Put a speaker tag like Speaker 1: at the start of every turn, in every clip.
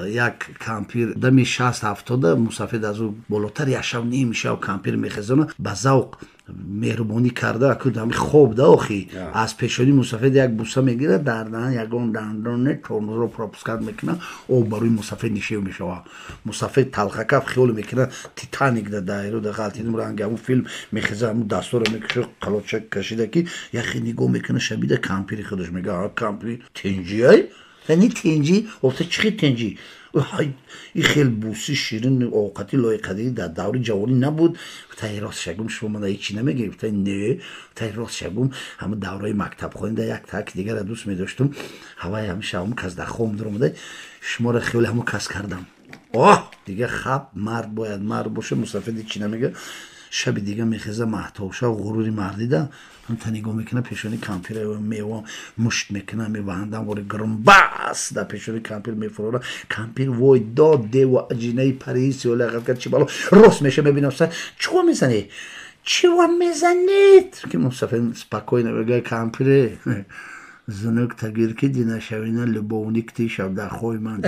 Speaker 1: як кампир дами 60-70 мусафед аз ӯ болотар 1.5 шав кампир мехезона ба завқ меҳрубонӣ карда акудами хоб да охи аз пешони мусафед як буса мегира дар дан ягон дандоне тормозро пропускат мекуна об барои мусафед нишев мешава мусафед талхакав хиёл мекуна титаник да дайро да ғалтидум ранги ҳамун филм мехеза ҳамун дастора мекуша қалоча кашида ки яхе нигоҳ мекуна шабида кампири худаш мега кампир тенҷи ай яъне тенҷи офта чӣ тенҷи این خیلی بوسی شیرین اوقاتی لایقدی در دوری جوانی نبود تای راست شگم شما من هیچی نمیگم تای راست شگم همه دوره مکتب خوانده یک تاک دیگر را دوست می‌داشتم هوای همیشه همون کس در خوم درآمده شما را خیلی همون کس کردم دیگه خب مرد باید مرد باشه مسافر هیچی نمیگه شب دیگه میخزه محتوشا و غروری مردی ده هم تا نگاه میکنه پیشونی کامپیر میوه مشت میکنه میبندم وری گرم بس در پیشونی کامپیر میفروره کامپیر وای داد ده و اجینه پریسی و لغت کرد چی بالا راست میشه میبینم سر چوا میزنی؟ چوا میزنید؟ که مسافر سپاکوی نبگه کامپیر زنک تگیر که دینا شوینه لبونیک تیشب در خوی من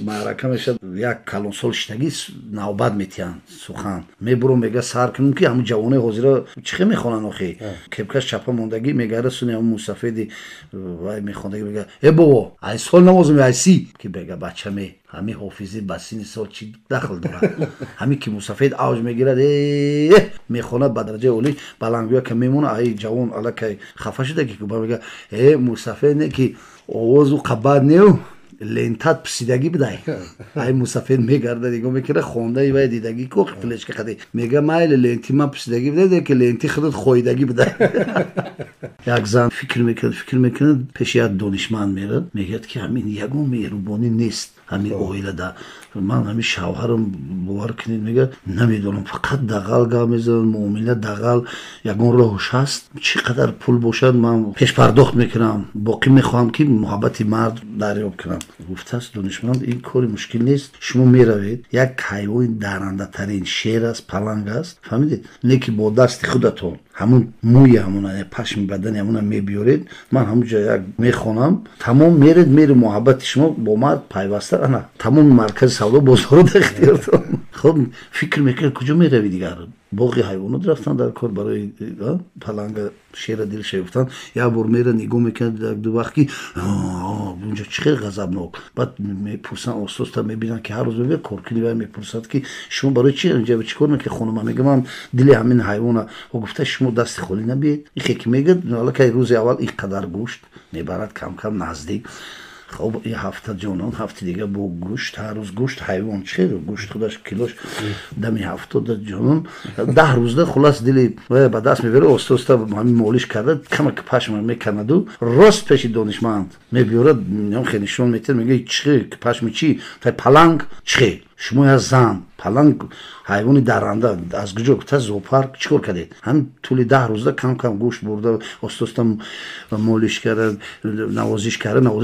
Speaker 1: معرکه میشد یک کلونسول شتگی نوبت میتیان سخن میبرم میگه سر کنم که همون جوانه حاضر چخه میخونن آخی کپکش چپا موندگی میگه رسونی همون مسافدی وای میخوندگی میگه ای بابا ای سال نمازم ای سی که بگه بچه می همین حافظی بسین سال چی دخل داره همین که مسافد اوج میگیرد میخونه به درجه اولی بلنگویا که میمونه ای جوان الکی خفه شده که میگه ای مسافد نه که آوازو قباد نیو لنتات پسیدگی بدای ای مسافر میگرده دیگه میکنه خونده ای وای دیدگی کو فلش که خدی میگه مایل لنتی ما پسیدگی بده که لنتی خودت خویدگی بدای یک زن فکر میکنه پیش یک دانشمند میره میگه که همین یگون مهربانی نیست همین اویله ده من همین شوهرم باور کنید میگه نمیدونم فقط دغل گام میزنن معامله دغل یگون راهش هست چقدر پول باشد من پیش پرداخت میکنم باقی میخوام که محبت مرد دریافت کنم گفته است دانشمند این کاری مشکل نیست شما میروید یک حیوان درنده ترین شیر است پلنگ است فهمیدید نه که با دست خودتون همون موی همون پشم بدن همون میبیورید من همونجا یک میخونم تمام میره محبت شما با مرد پیوسته انا تمام مرکز سودا بازار در اختیارتون خب فکر میکنه کجا میروید دیگر باقی حیوانات رفتن در کار برای پلنگ شیر دل شیفتن یا بر میره نگاه میکنه دو وقت که اونجا چقدر غضبناک بعد میپرسن استاد تا میبینن که هر روز میگه کورکنی و میپرسد که شما برای چی اینجا چیکار میکنی خانم میگه من دل همین حیونا و گفته شما دست خالی نبید این که میگه حالا که روز اول این قدر گوشت میبرد کم کم نزدیک خب این هفته جانان هفته دیگه با گوشت هر روز گوشت حیوان چه گوشت خودش کیلوش دمی هفته جانان 10 روز ده خلاص دلی به دست میبره استاد همین مالش کرده کم که پشم میکند و راست پیش دانشمند میبیوره نم خیلی نشون میده میگه چی پشم چی تا پلنگ چی شما از زن پلنگ حیوانی درنده از کجا گفته زوپارک چیکار کردید هم طول 10 روز کم کم گوشت برده استادم مالش کرده نوازش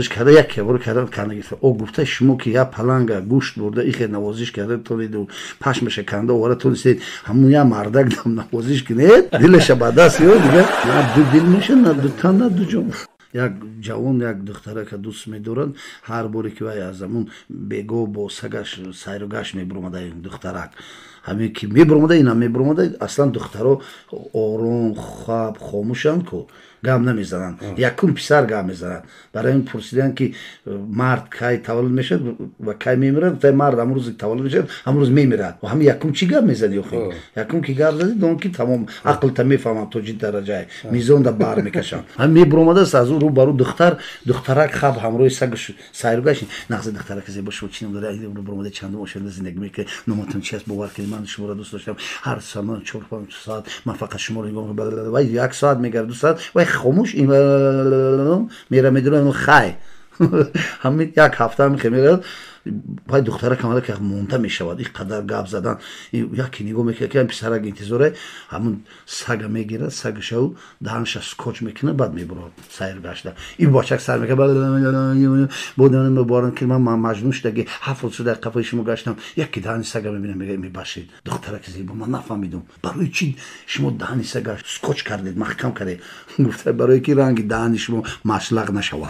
Speaker 1: کرده یک بار کرده گفته او گفته شما که یا پلنگ گوشت برده این نوازش کرده تو پشمش کنده واره تو سید همون یا مردک دم نوازش کنید دلش به دست یو دیگه نه دو دل میشه نه دو تن نه دو جون یک جوان یک دختره که دوست می‌دارند هر باری که وای از همون بگو با سگش سیر و گشت میبرمده این دخترک همین که میبرمده اینا میبرمده اصلا دخترها آروم خواب خاموشن که گام نمیزنن یکم پسر گام میزنن برای این پرسیدن که مرد کی تولد میشه و کی میمیره تا مرد امروز تولد میشه امروز میمیره و همین یکم چی گام میزنی آخه یکم کی گام زدی دون که تمام عقل تا میفهمم تو چه درجه میزون دا بار میکشن هم میبرمده است از رو برو دخترک خواب همراه سگش سایرگاش نقص دخترک زیبا شو چی نداره این رو برمده چند ماشین زندگی میکنه نماتون چی است باور کنید من شما را دوست داشتم هر ساعت 4-5 ساعت من فقط شما رو نگاه میکنم و یک ساعت میگرد 2 ساعت و خاموش این میره میدونه خای همین یک هفته هم که میره پای دختره کاملا که مونده میشود این قدر گپ زدن یکی نگاه میکنه که این پسرک انتظاره همون سگ میگیره سگشو دهنش اسکوچ میکنه بعد میبره سیر گشته این باچک سر میکنه بودن مبارن که من مجنون شده 7 دقیقه پای شما گشتم یکی دهن سگ میبینه میگه میبخشید دختره که زیبا من نفهمیدم برای چی شما دهن سگش اسکوچ کردید محکم کردید گفته برای که رنگ دهن شما مشلق نشود